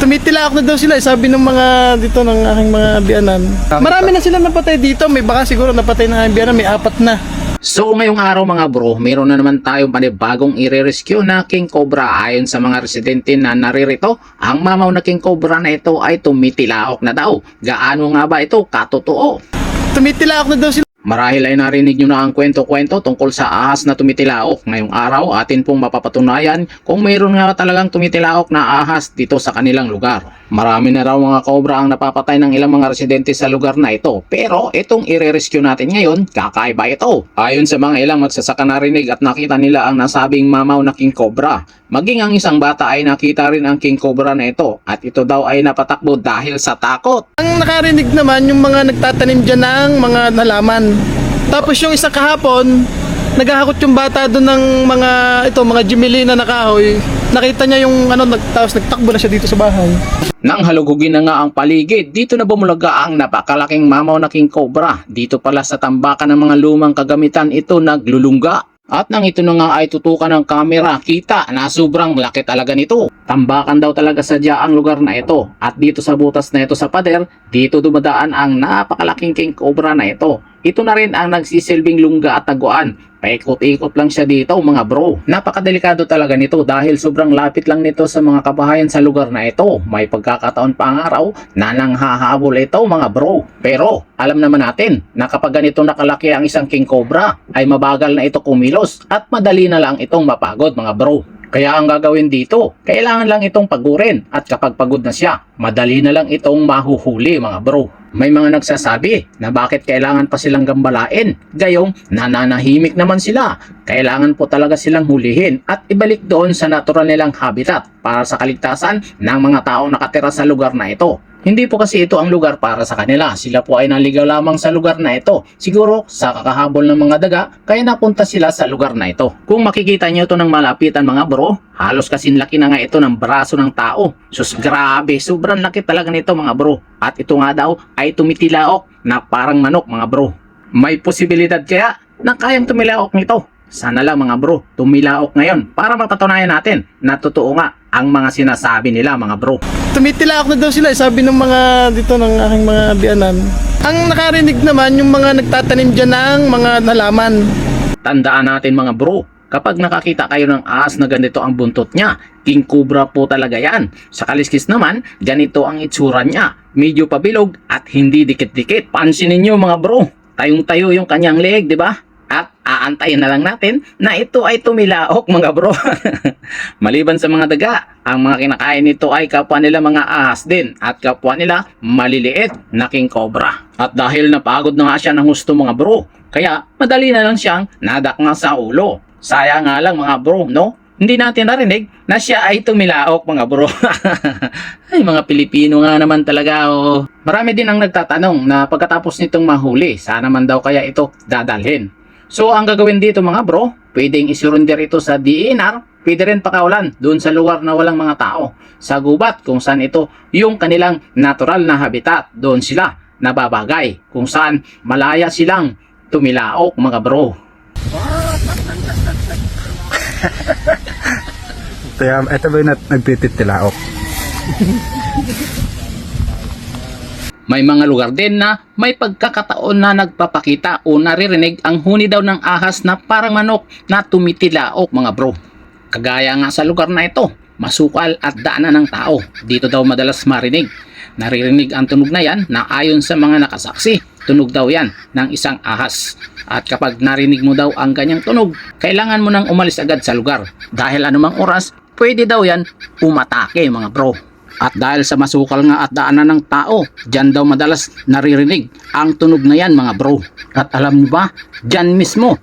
Tumitilaok na daw sila, sabi ng mga dito ng aking mga biyanan. Marami na sila napatay dito, may baka siguro napatay ng aking biyanan, may 4 na. So ngayong araw mga bro, meron na naman tayong panibagong i-rescue na King Cobra. Ayon sa mga residente na naririto, ang mamaw na King Cobra na ito ay tumitilaok na daw. Gaano nga ba ito katotoo? Tumitilaok na daw sila. Marahil ay narinig nyo na ang kwento-kwento tungkol sa ahas na tumitilaok. Ngayong araw, atin pong mapapatunayan kung mayroon nga talagang tumitilaok na ahas dito sa kanilang lugar. Marami na raw mga cobra ang napapatay ng ilang mga residente sa lugar na ito. Pero itong i-rescue natin ngayon, kakaiba ito. Ayon sa mga ilang magsasaka narinig at nakita nila ang nasabing mamaw na King Cobra. Maging ang isang bata ay nakita rin ang King Cobra na ito at ito daw ay napatakbo dahil sa takot. Ang nakarinig naman yung mga nagtatanim dyan ng mga halaman. Tapos yung isa kahapon, naghahakot yung bata doon ng mga jimili na nakahoy. Nakita niya yung tapos nagtakbo na siya dito sa bahay. Nang halugugin na nga ang paligid, dito na bumulaga ang napakalaking mamaw na King Cobra. Dito pala sa tambakan ng mga lumang kagamitan ito naglulungga. At nang ito na nga ay tutukan ng kamera, kita na sobrang laki talaga nito. Tambakan daw talaga sadya ang lugar na ito. At dito sa butas na ito sa pader, dito dumadaan ang napakalaking King Cobra na ito. Ito na rin ang nagsisilbing lungga at taguan. Paikot-ikot lang siya dito mga bro. Napakadelikado talaga nito dahil sobrang lapit lang nito sa mga kabahayan sa lugar na ito. May pagkakataon pa ang araw na nanghahabol ito mga bro. Pero alam naman natin na kapag ganito nakalaki ang isang King Cobra ay mabagal na ito kumilos at madali na lang itong mapagod mga bro. Kaya ang gagawin dito, kailangan lang itong pagurin at kapag pagod na siya, madali na lang itong mahuhuli mga bro. May mga nagsasabi na bakit kailangan pa silang gambalain, gayong nananahimik naman sila. Kailangan po talaga silang hulihin at ibalik doon sa natural nilang habitat para sa kaligtasan ng mga taong nakatira sa lugar na ito. Hindi po kasi ito ang lugar para sa kanila. Sila po ay naligaw lamang sa lugar na ito. Siguro sa kakahabol ng mga daga, kaya napunta sila sa lugar na ito. Kung makikita nyo ito ng malapitan mga bro, halos kasing laki na nga ito ng braso ng tao. Sus grabe, sobrang laki talaga nito mga bro. At ito nga daw ay tumitilaok na parang manok mga bro. May posibilidad kaya na kayang tumilaok nito. Sana lang mga bro, tumilaok ngayon para mapatunayan natin na totoo nga ang mga sinasabi nila mga bro. Tumitilaok na daw sila, sabi ng mga dito ng aking mga biyanan. Ang nakarinig naman yung mga nagtatanim dyan ng mga halaman. Tandaan natin mga bro, kapag nakakita kayo ng ahas na ganito ang buntot niya, King Cobra po talaga yan. Sa kaliskis naman, ganito ang itsura niya. Medyo pabilog at hindi dikit-dikit. Pansinin nyo mga bro, tayong-tayo yung kanyang leeg, di ba? At aantayin na lang natin na ito ay tumilaok mga bro. Maliban sa mga daga, ang mga kinakain nito ay kapwa nila mga ahas din at kapwa nila maliliit na King Cobra. At dahil napagod na nga siya ng husto mga bro, kaya madali na lang siyang nadaknga sa ulo. Sayang nga lang mga bro, no? Hindi natin narinig na siya ay tumilaok mga bro. Ay mga Pilipino nga naman talaga oh. Marami din ang nagtatanong na pagkatapos nitong mahuli, sana man daw kaya ito dadalhin. So ang gagawin dito mga bro, pwedeng isurrender ito sa DNR, pwede rin pakawalan doon sa lugar na walang mga tao. Sa gubat kung saan ito yung kanilang natural na habitat, doon sila nababagay. Kung saan malaya silang tumilaok mga bro. Ito ba yung nagtitilaok? May mga lugar din na may pagkakataon na nagpapakita o naririnig ang huni daw ng ahas na parang manok na tumitilaok mga bro. Kagaya nga sa lugar na ito, masukal at daanan ng tao. Dito daw madalas marinig. Naririnig ang tunog na yan na ayon sa mga nakasaksi, tunog daw yan ng isang ahas. At kapag narinig mo daw ang ganyang tunog, kailangan mo nang umalis agad sa lugar. Dahil anumang oras, pwede daw yan umatake mga bro. At dahil sa masukal nga at daanan ng tao, dyan daw madalas naririnig ang tunog na yan mga bro. At alam niyo ba, dyan mismo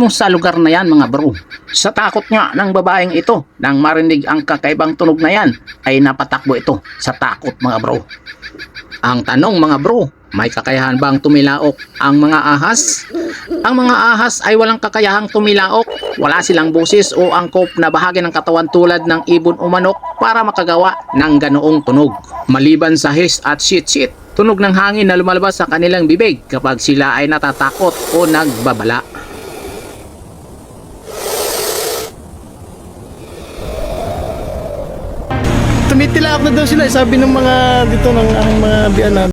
sa lugar na yan mga bro. Sa takot nga ng babaeng ito, nang marinig ang kakaibang tunog na yan, ay napatakbo ito sa takot mga bro. Ang tanong mga bro, may kakayahan bang tumilaok ang mga ahas? Ang mga ahas ay walang kakayahang tumilaok. Wala silang boses o angkop na bahagi ng katawan tulad ng ibon o manok para makagawa ng ganoong tunog. Maliban sa hiss at shit, tunog ng hangin na lumalabas sa kanilang bibig kapag sila ay natatakot o nagbabala. Tumitilaok. Tumitilaok nagtitilaok na daw sila. Sabi ng mga dito ng aking mga bianan.